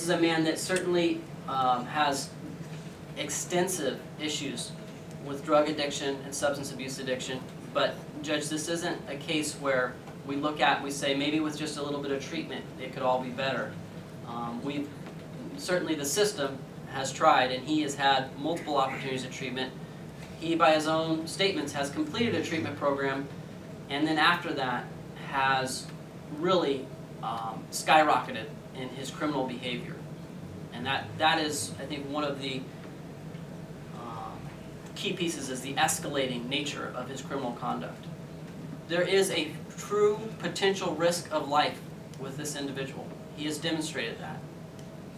is a man that certainly has extensive issues with drug addiction and substance abuse addiction. But Judge, this isn't a case where we look at, we say maybe with just a little bit of treatment it could all be better. Certainly the system has tried, and he has had multiple opportunities of treatment. He, by his own statements, has completed a treatment program, and then after that has really skyrocketed in his criminal behavior. And that is, I think, one of the key pieces is the escalating nature of his criminal conduct. There is a true potential risk of life with this individual. He has demonstrated that.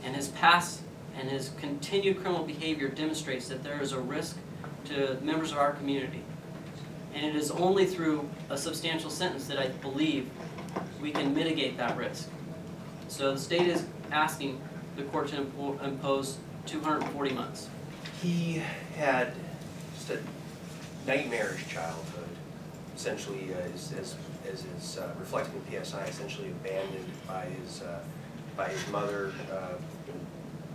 And his past and his continued criminal behavior demonstrates that there is a risk to members of our community. And it is only through a substantial sentence that I believe we can mitigate that risk. So the state is asking the court to impose 240 months. He had just a nightmarish childhood, essentially, as is reflected in PSI, essentially abandoned by his mother,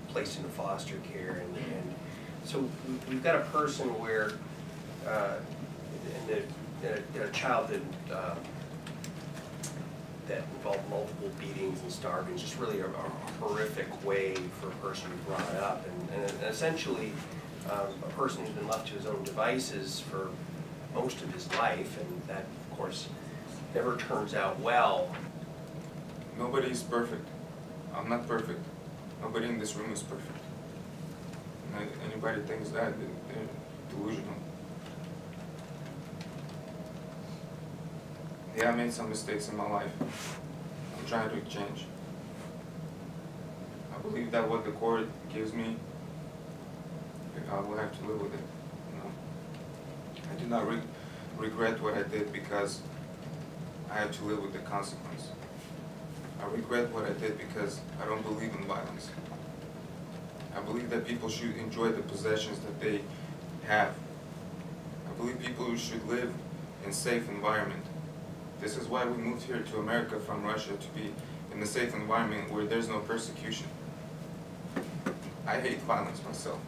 placed into foster care, and so we've got a person where in a childhood that involved multiple beatings and starving, just really a horrific way for a person to be brought up, and essentially a person who's been left to his own devices for most of his life, and that, of course, never turns out well. Nobody's perfect. I'm not perfect. Nobody in this room is perfect. And anybody thinks that, they're delusional. Yeah, I made some mistakes in my life. I'm trying to change. I believe that what the court gives me, I will have to live with it. You know? I do not regret what I did because I had to live with the consequence. I regret what I did because I don't believe in violence. I believe that people should enjoy the possessions that they have. I believe people should live in a safe environment. This is why we moved here to America from Russia, to be in a safe environment where there's no persecution. I hate violence myself.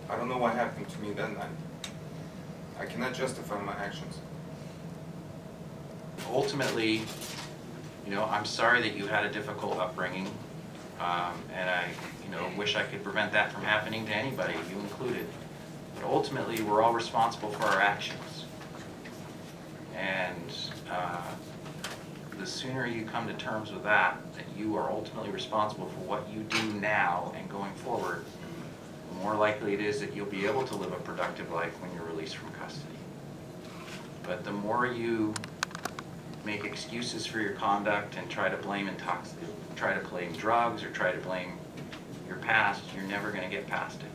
I don't know what happened to me that night. I cannot justify my actions. Ultimately, you know, I'm sorry that you had a difficult upbringing, and I, wish I could prevent that from happening to anybody, you included. But ultimately, we're all responsible for our actions. And the sooner you come to terms with that you are ultimately responsible for what you do now and going forward, the more likely it is that you'll be able to live a productive life when you're released from custody. But the more you make excuses for your conduct and try to blame drugs or try to blame your past, you're never going to get past it.